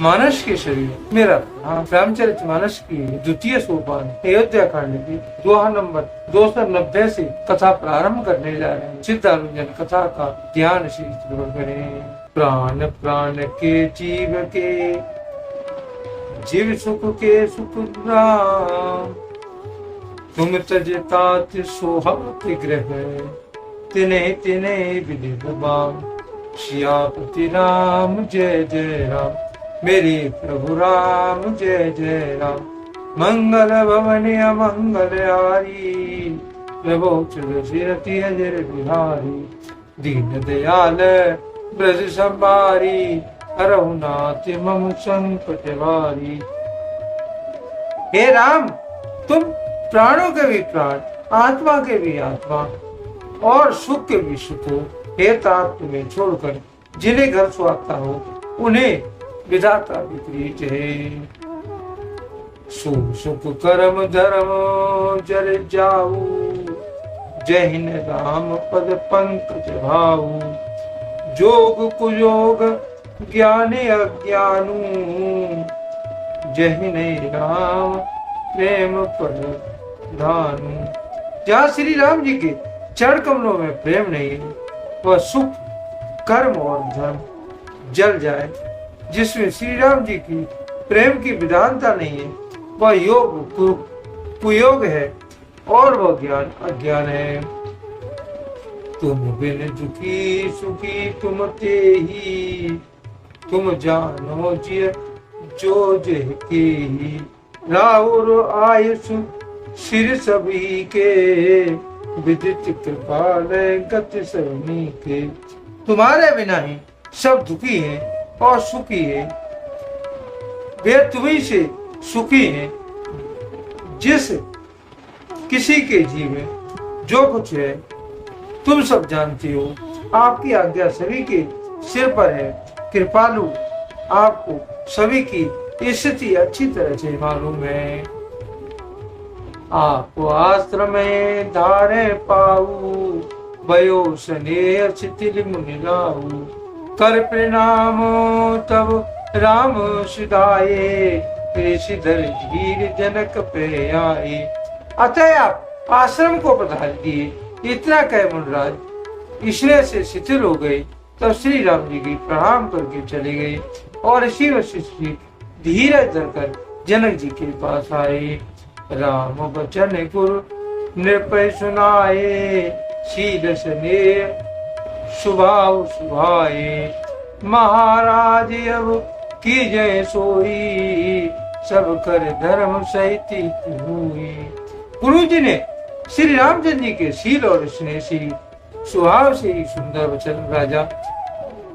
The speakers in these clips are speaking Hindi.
मानस के शरीर मेरा रामचरित मानस की द्वितीय सोपान अयोध्या कांड की दोहा नंबर 290 से कथा प्रारंभ करने जा रहे हैं। सिद्धानुजन कथा का ध्यान से करें। प्राण प्राण के जीव सुख के सुख राम, तुम तजतात सोहात ग्रह, तिने तिने विनिध बाम। सियापति राम जय जय राम, मेरे प्रभु राम जय जय राम। मंगल भवन अमंगल हारी, प्रभु तुलसी अजर बिहारी। दीन दयाल ब्रज संभारी, हरहुनाथ मम संकट भारी। हे राम, तुम प्राणों के भी प्राण, आत्मा के भी आत्मा और सुख के भी सुख हो। हे तात, तुम्हें छोड़कर जिन्हें घर सुहाता हो उन्हें विधाता विपरीत है। सुख सुख कर्म धर्म जर जाऊ, जय हिन राम पद पंकज भाऊ। जोग कुयोग ज्ञान अज्ञानू, जय हिन राम प्रेम पद धानु। जहाँ श्री राम जी के चरण कमलों में प्रेम नहीं है, वह सुख कर्म और धर्म जल जाए। जिसमें श्री राम जी की प्रेम की विधानता नहीं है, वह योग कुयोग है और वह ज्ञान अज्ञान है। तुम बिन दुखी सुखी तुम ते ही, तुम जानो जिय जो जह के ही। राहुर आयुष सिर सभी के, विदित कृपाल गति सभी के। तुम्हारे बिना ही सब दुखी हैं और सुखी है, वे तुम्ही से सुखी हैं। जिस किसी के जीव में जो कुछ है तुम सब जानते हो। आपकी आज्ञा सभी के सिर पर है। कृपालु, आपको सभी की स्थिति अच्छी तरह से मालूम है। आपको आश्रम में धारे पाऊ, भयो स्नेह शिथिल मुनि लाऊ। कर प्रणाम तब राम सुधाये, ऋषिधर धीर जनक पे आए। अतः आप आश्रम को पधार दिए। इतना कह मुनराज स्नेह से शिथिल हो गए। तब श्री राम जी की प्रणाम करके चले गए और इसी वशिष्ठ जी धीरज धरकर जनक जी के पास आए। राम बचन गुरु नृपय सुनाए, शील स्नेह सुभाव सुभाए। महाराज अब की जय सोई, सब कर धर्म सहित हुई। गुरु जी ने श्री रामचंद्र जी के शील और स्नेह से स्वभाव से ही सुंदर वचन राजा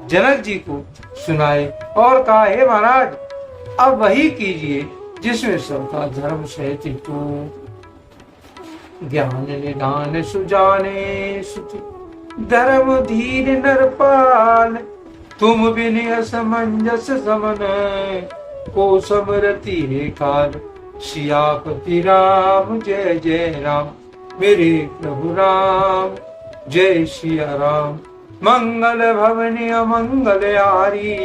जनक जी को सुनाए और कहा, हे महाराज, अब वही कीजिए जिसमें सबका धर्म सहित हो। ज्ञान निधान सुजाने सुति, धर्म धीर नरपाल। तुम बिन असमंजस समन, को समरति है काल। सियापति राम जय जय राम, मेरे प्रभु राम जय सिया राम। मंगल भवन अमंगल हारी,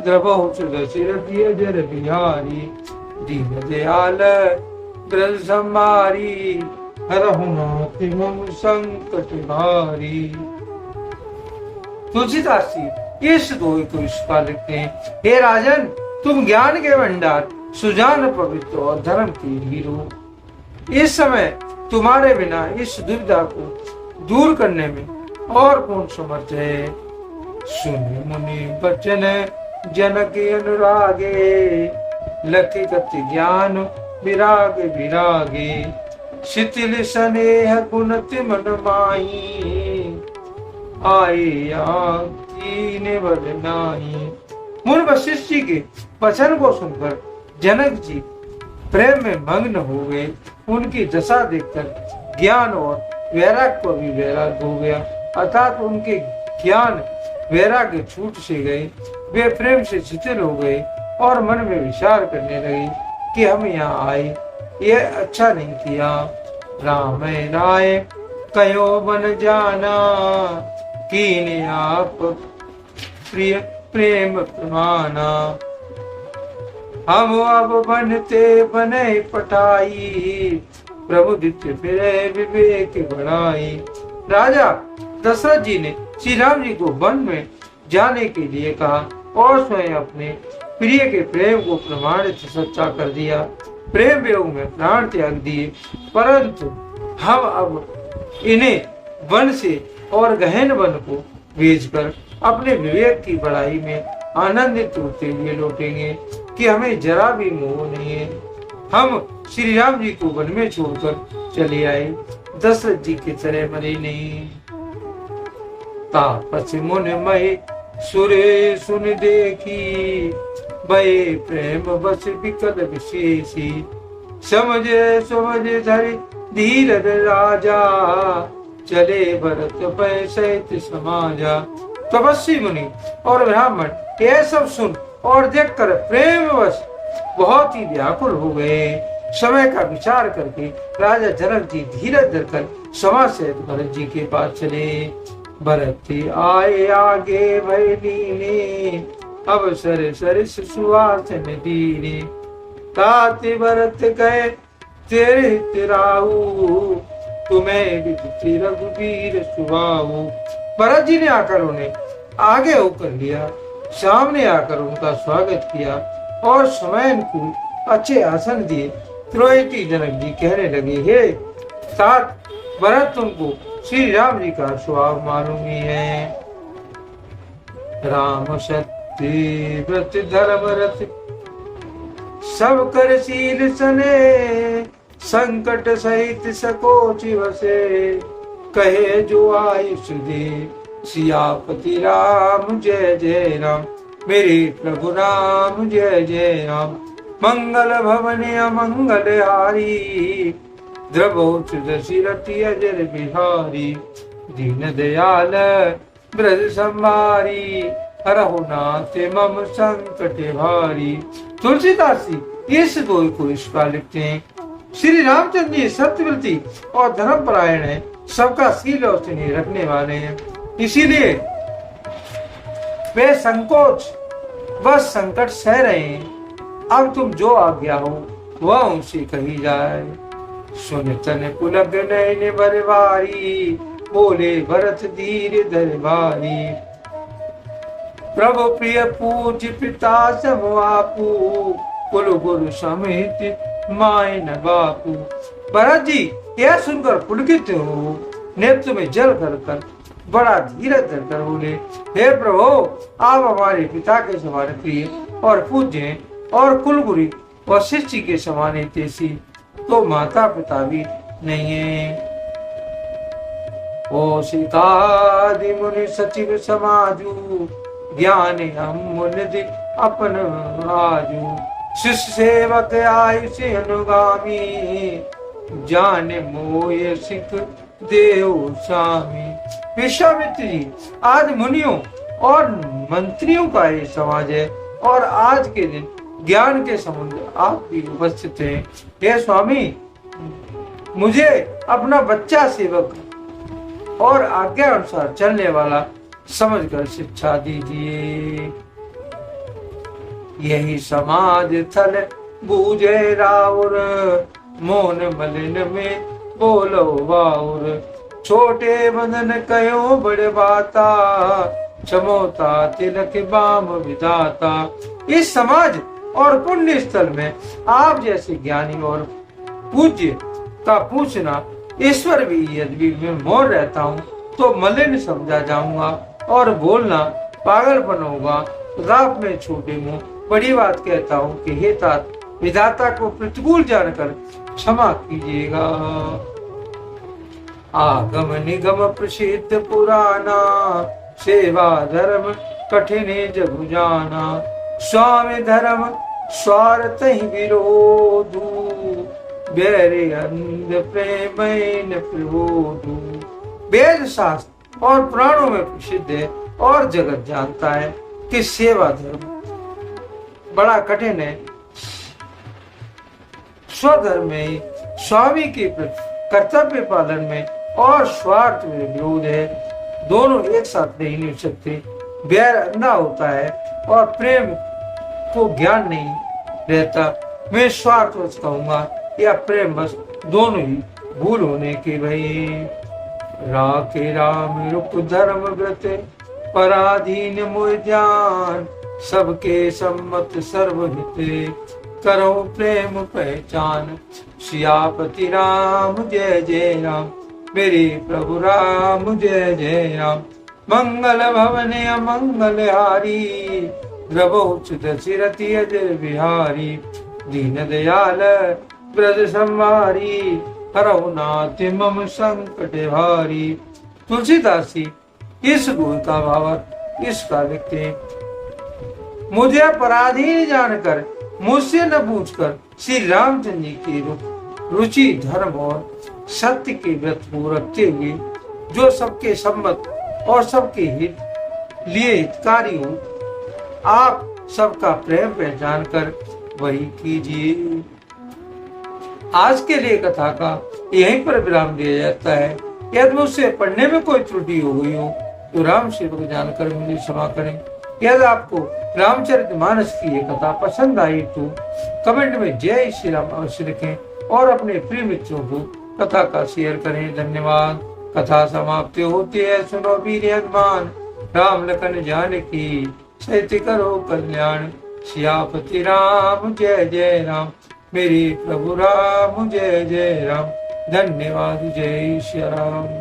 द्रवहु तुलसी अजर बिहारी। दीन दयाल ब्रज संभारी, हरहुनाथ मम संकट भारी। तुलसीदास जी इस दोहे को इस प्रकार लिखते हैं, हे राजन, तुम ज्ञान के भंडार, सुजान पवित्र और धर्म की हीरो। इस समय तुम्हारे बिना इस दुविधा को दूर करने में और कौन समर्थ है। सुन मुनि बचन जनक अनुरागे, लखि कति ज्ञान विराग विरागे। शिथिल स्नेह गुणति मन माही, आए आकीन बल नाही। मुनि वशिष्ठ जी के वचन को सुनकर जनक जी प्रेम में मग्न हो गए। उनकी दशा देखकर ज्ञान और वैराग को भी वैराग हो गया, अर्थात उनके ज्ञान वैराग्य छूट से गए। वे प्रेम से शिथिल हो गए और मन में विचार करने लगे कि हम यहाँ आए, ये अच्छा नहीं किया। राम राय कयो बन जाना, कीने आप प्रिय प्रेम प्रमाना। हम अब बनते बने पटाई, प्रभु दित्य फिरे विवेक बढ़ाई। राजा दशरथ जी ने श्री राम जी को वन में जाने के लिए कहा और स्वयं अपने प्रिय के प्रेम को प्रमाणित सच्चा कर दिया। प्रेम वियोग में प्राण त्याग दिए, परंतु हम अब इन्हें वन से और गहन वन को भेजकर अपने विवेक की बढ़ाई में आनंदित होते हुए लौटेंगे कि हमें जरा भी मोह नहीं है। हम श्री राम जी को वन में छोड़कर चले आए, दशरथ जी की तरह मरे नहीं। तापस मुन महे सुरे सुन देखी, भय प्रेम बस विकल विशेषी। समझे समझे धरि धीरज राजा, चले भरत पै सहित समाजा। तपस्वी मुनि और ब्राह्मण ये सब सुन और देखकर प्रेमवश बहुत ही व्याकुल हो गए। समय का विचार करके राजा जनक जी धीरज धरकर समा सहित भरत जी के पास चले। भरत आए आगे भय लीने, अवसर सरिस सुवासन दीने। ताति भरत कहे तेरे तिराऊ, तुम्हें विदिति रघुवीर सुबाऊ। भरत जी ने आकर उन्हें आगे होकर लिया, सामने आकर उनका स्वागत किया और समय को अच्छे आसन दिए। त्रोहिती जनक जी कहने लगे, हे तात भरत, तुमको श्री राम जी का स्वभाव मालूम ही है। राम सत्य व्रत धर्म रथ, सब कर शील सने। संकट सहित सकोच वसे, कहे जो आयुष दे। सियापति राम जय जय राम, मेरे प्रभु राम जय जय राम। मंगल भवन अमंगल हारी, द्रवोच दशरथी अजर बिहारी। दीन दयाल ब्रज संभारी, हरहु नाथ मम संकट भारी। तुलसीदास जी इस दो को इस प्रकार लिखते हैं। श्री रामचंद्र जी सत्यव्रती और धर्मपरायण है, सबका शील और स्नेह रखने वाले हैं, इसीलिए वे संकोच बस संकट सह रहे हैं। अब तुम जो आज्ञा हो वह उनसे कही जाए। सुन तन पुलक नयन बरवारी, बोले भरत धीर धर भारी। प्रभु प्रिय पूज पिता सम आपू, कुल गुरु समेत माय न बापू। भरत जी यह सुनकर पुलकित हो नेत्र में जल कर बड़ा धीरज धरकर बोले, हे प्रभु, आप हमारे पिता के समान प्रिय और पूज्य और कुलगुरु और शिष्य के समान तेसी तो माता पिता भी नहीं है। ओ सीतादि मुनि सचिव समाजू, ज्ञान अमुनिधि अपन आजू। शिष्य सेवक आयुष अनुगामी, जाने मोय सिख देव स्वामी। विश्वामित्र जी आज मुनियों और मंत्रियों का ये समाज है और आज के दिन ज्ञान के समुद्र आप भी उपस्थित हैं। हे स्वामी, मुझे अपना बच्चा सेवक और आज्ञा अनुसार चलने वाला समझकर शिक्षा दीजिए। यही समाज थल बूझे राउर, मोन मलिन में बोलो बाउर। छोटे बंधन कयो बड़े बाता, क्षमोता तिलक बाम विधाता। इस समाज और पुण्य स्थल में आप जैसे ज्ञानी और पूज्य का पूछना ईश्वर भी यदि मैं मोर रहता हूँ तो मलिन समझा जाऊंगा और बोलना पागलपन होगा। रात में छोटे मुंह बड़ी बात कहता हूँ कि हे तात, विधाता को प्रतिकूल जानकर क्षमा कीजिएगा। आगम निगम प्रसिद्ध पुराना, सेवा धर्म कठिन जग जाना। स्वामी धर्म स्वार्थ ही विरोधु, बैरे अंध प्रेम न प्रबोधु। वेद शास्त्र और पुराणों में प्रसिद्ध है और जगत जानता है कि सेवा धर्म बड़ा कठिन है। स्वधर्म में स्वामी के कर्तव्य पालन में और स्वार्थ में विरोध है। दोनों एक साथ नहीं निभ सकते। बैर अंधा होता है और प्रेम को ज्ञान नहीं रहता। मैं स्वार्थवश कहूंगा या प्रेम बस, दोनों ही भूल होने के भई। राखे राम रुक धर्म व्रत, पराधीन मोह ध्यान, सबके सम्मत सर्वहित, करो प्रेम पहचान। सियापति राम जय जय राम, मेरे प्रभु राम जय जय राम। मंगल भवन अमंगल हारी, द्रवोच दशरथि अजय बिहारी। दीन दयाल ब्रज संवारी, हरहु नाथ मम संकट हारी। तुलसीदास जी इस गुण का भावार्थ इसका लिखते हैं, मुझे अपराधी जानकर, मुझसे न पूछकर श्री रामचंद्र जी की रुचि धर्म और सत्य के व्रत को रखते हुए, जो सबके सम्मत और सबके हित लिए हितकारी हो, आप सबका प्रेम पहचान कर वही कीजिए। आज के लिए कथा का यहीं पर विराम दिया जाता है। यदि मुझसे पढ़ने में कोई त्रुटि हो गई हो तो राम सेवक जानकर मुझे क्षमा करें। यदि आपको रामचरितमानस की ये कथा पसंद आई तो कमेंट में जय श्री राम अवश्य लिखें और अपने प्रिय मित्रों को कथा का शेयर करें। धन्यवाद। कथा समाप्त होती है, सुनो वीर हनुमान, राम लखन जानकी सहित करो कल्याण। सियापति राम जय जय राम, मेरे प्रभु राम जय जय राम। धन्यवाद। जय श्री राम।